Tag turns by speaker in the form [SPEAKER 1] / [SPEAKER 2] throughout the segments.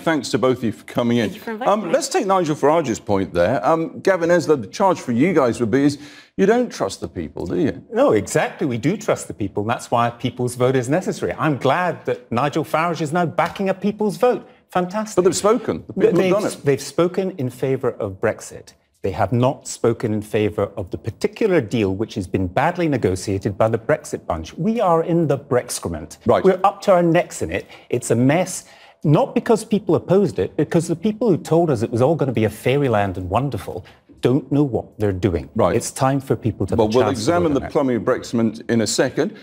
[SPEAKER 1] thanks to both of you for coming in.
[SPEAKER 2] Thank you for inviting me.
[SPEAKER 1] Let's take Nigel Farage's point there. Gavin Esler, the charge for you guys would be is you don't trust the people, do you?
[SPEAKER 3] No, exactly. We do trust the people, and that's why a people's vote is necessary. I'm glad that Nigel Farage is now backing a people's vote. Fantastic.
[SPEAKER 1] But they've spoken. The people have done it.
[SPEAKER 3] They've spoken in favour of Brexit. They have not spoken in favour of the particular deal which has been badly negotiated by the Brexit bunch. We are in the Brexcrement.
[SPEAKER 1] Right.
[SPEAKER 3] We're up to our necks in it. It's a mess, not because people opposed it, because the people who told us it was all going to be a fairyland and wonderful don't know what they're doing.
[SPEAKER 1] Right.
[SPEAKER 3] It's time for people to...
[SPEAKER 1] Well, we'll examine the plumbing of Brexit in a second.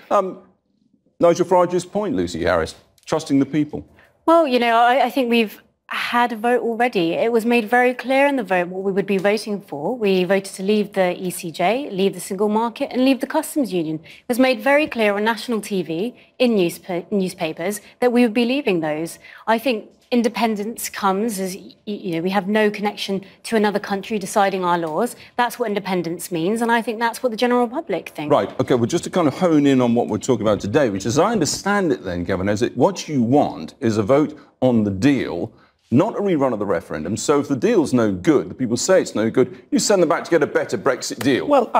[SPEAKER 1] Nigel Farage's point, Lucy Harris, trusting the people.
[SPEAKER 2] Well, you know, I think we've had a vote already. It was made very clear in the vote what we would be voting for. We voted to leave the ECJ, leave the single market and leave the customs union. It was made very clear on national TV, in newspapers, that we would be leaving those. I think independence comes as, you know, we have no connection to another country deciding our laws. That's what independence means, and I think that's what the general public thinks.
[SPEAKER 1] Right, OK, well, just to kind of hone in on what we're talking about today, which as I understand it then, Gavin, is that what you want is a vote on the deal, not a rerun of the referendum. So if the deal's no good, the people say it's no good, you send them back to get a better Brexit deal.
[SPEAKER 3] Well,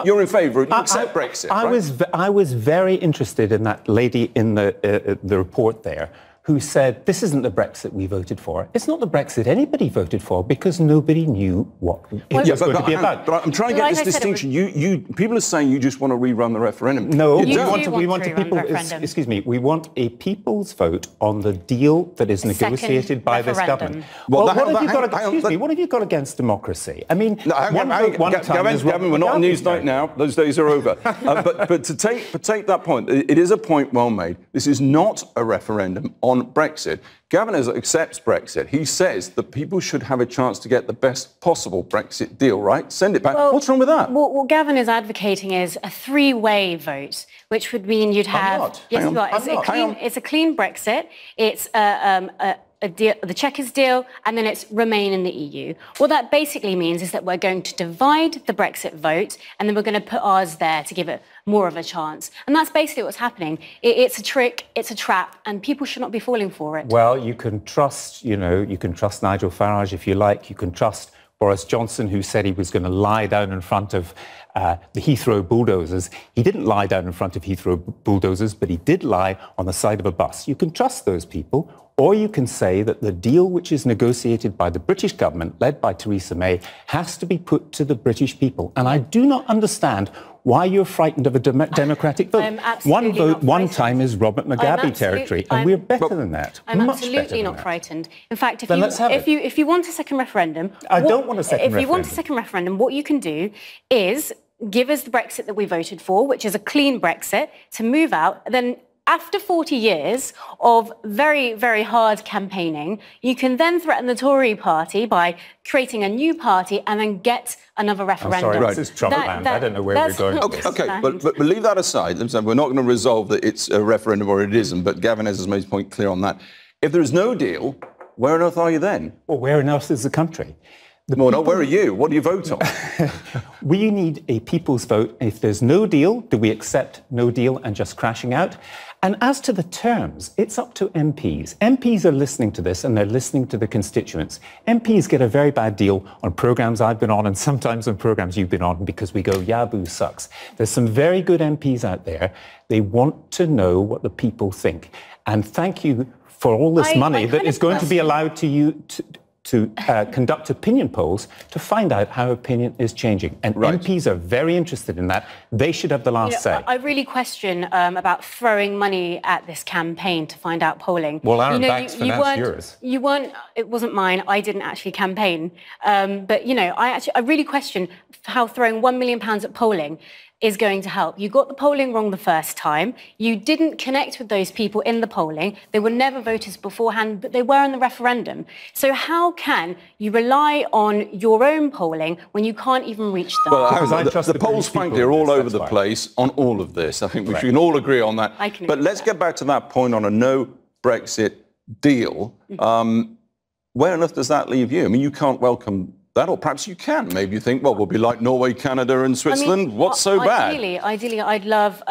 [SPEAKER 1] you're in favour, you accept Brexit, right?
[SPEAKER 3] I was very interested in that lady in the report there who said, this isn't the Brexit we voted for. It's not the Brexit anybody voted for because nobody knew what it was going to be about.
[SPEAKER 1] But I'm trying to get this distinction. People are saying you just want to rerun the referendum.
[SPEAKER 3] No,
[SPEAKER 2] we want
[SPEAKER 3] a people's vote on the deal that is negotiated by this government. Well, what have you got against democracy? I mean,
[SPEAKER 1] Gavin, we're not on Newsnight now. Those days are over. But to take that point, it is a point well made. This is not a referendum on Brexit. Gavin Esler accepts Brexit. He says that people should have a chance to get the best possible Brexit deal, right? Send it back.
[SPEAKER 2] Well,
[SPEAKER 1] what's wrong with that?
[SPEAKER 2] What Gavin is advocating is a three-way vote, which would mean you'd have... It's a clean Brexit. It's a deal, the Chequers deal, and then it's remain in the EU. What that basically means is that we're going to divide the Brexit vote, and then we're going to put ours there to give it more of a chance. And that's basically what's happening. It's a trick, it's a trap, and people should not be falling for it.
[SPEAKER 3] Well, you can trust, you can trust Nigel Farage if you like. You can trust Boris Johnson, who said he was going to lie down in front of the Heathrow bulldozers. He didn't lie down in front of Heathrow bulldozers, but he did lie on the side of a bus. You can trust those people. Or you can say that the deal which is negotiated by the British government, led by Theresa May, has to be put to the British people. And I do not understand why you're frightened of a democratic vote. One vote, one time is Robert Mugabe territory, and we're better than that.
[SPEAKER 2] I'm absolutely not frightened. In fact, if you want a second referendum...
[SPEAKER 3] I don't want a second referendum.
[SPEAKER 2] If you want a second referendum, what you can do is give us the Brexit that we voted for, which is a clean Brexit, to move out, then... After 40 years of very, very hard campaigning, you can then threaten the Tory party by creating a new party and then get another referendum.
[SPEAKER 3] I'm sorry, this is Trumpland. I don't know where we're going.
[SPEAKER 1] OK, but leave that aside. We're not going to resolve that it's a referendum or it isn't, but Gavin has made his point clear on that. If there is no deal, where on earth are you then?
[SPEAKER 3] Well, where on earth is the country?
[SPEAKER 1] Where are you? What do you vote on?
[SPEAKER 3] We need a people's vote. If there's no deal, do we accept no deal and just crashing out? And as to the terms, it's up to MPs. MPs are listening to this and they're listening to the constituents. MPs get a very bad deal on programmes I've been on and sometimes on programmes you've been on because we go, Yaboo sucks. There's some very good MPs out there. They want to know what the people think. And thank you for all this money that is going to be allowed to you to conduct opinion polls to find out how opinion is changing. And MPs are very interested in that. They should have the last say.
[SPEAKER 2] I really question about throwing money at this campaign to find out polling.
[SPEAKER 3] Well, Aaron Banks financed yours.
[SPEAKER 2] You weren't, it wasn't mine. I didn't actually campaign. But, I really question how throwing £1 million at polling is going to help. You got the polling wrong the first time. You didn't connect with those people in the polling. They were never voters beforehand, but they were in the referendum. So how can you rely on your own polling when you can't even reach them?
[SPEAKER 1] Well, the polls, frankly, are all over the place on all of this. I think we can all agree on that. But let's get back to that point on a no Brexit deal. Where on earth does that leave you? I mean, you can't welcome that, or perhaps you can. Maybe you think, well, we'll be like Norway, Canada and Switzerland. What's so bad?
[SPEAKER 2] Ideally, I'd love,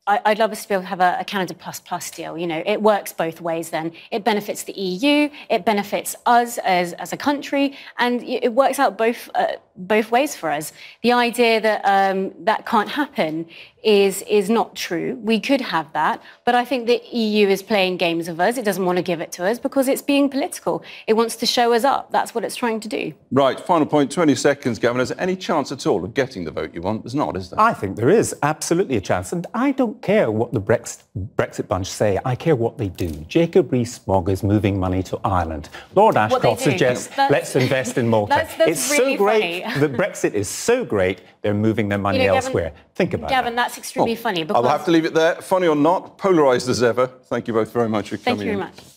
[SPEAKER 2] I'd love us to be able to have a Canada plus deal. You know, it works both ways then. It benefits the EU, it benefits us as a country, and it works out both ways for us. The idea that that can't happen is not true. We could have that, but I think the EU is playing games with us. It doesn't want to give it to us because it's being political. It wants to show us up. That's what it's trying to do.
[SPEAKER 1] Right, final point, 20 seconds, Gavin. Is there any chance at all of getting the vote you want? There's not, is there?
[SPEAKER 3] I think there is absolutely a chance, and I don't care what the Brexit bunch say. I care what they do. Jacob Rees-Mogg is moving money to Ireland. Lord Ashcroft suggests let's invest in Malta.
[SPEAKER 2] That's
[SPEAKER 3] really
[SPEAKER 2] so great.
[SPEAKER 3] The Brexit is so great, they're moving their money elsewhere. Think about
[SPEAKER 2] Gavin,
[SPEAKER 3] that.
[SPEAKER 2] That's extremely funny. Because
[SPEAKER 1] I'll have to leave it there. Funny or not, polarised as ever. Thank you both very much for coming in.
[SPEAKER 2] Thank you very much.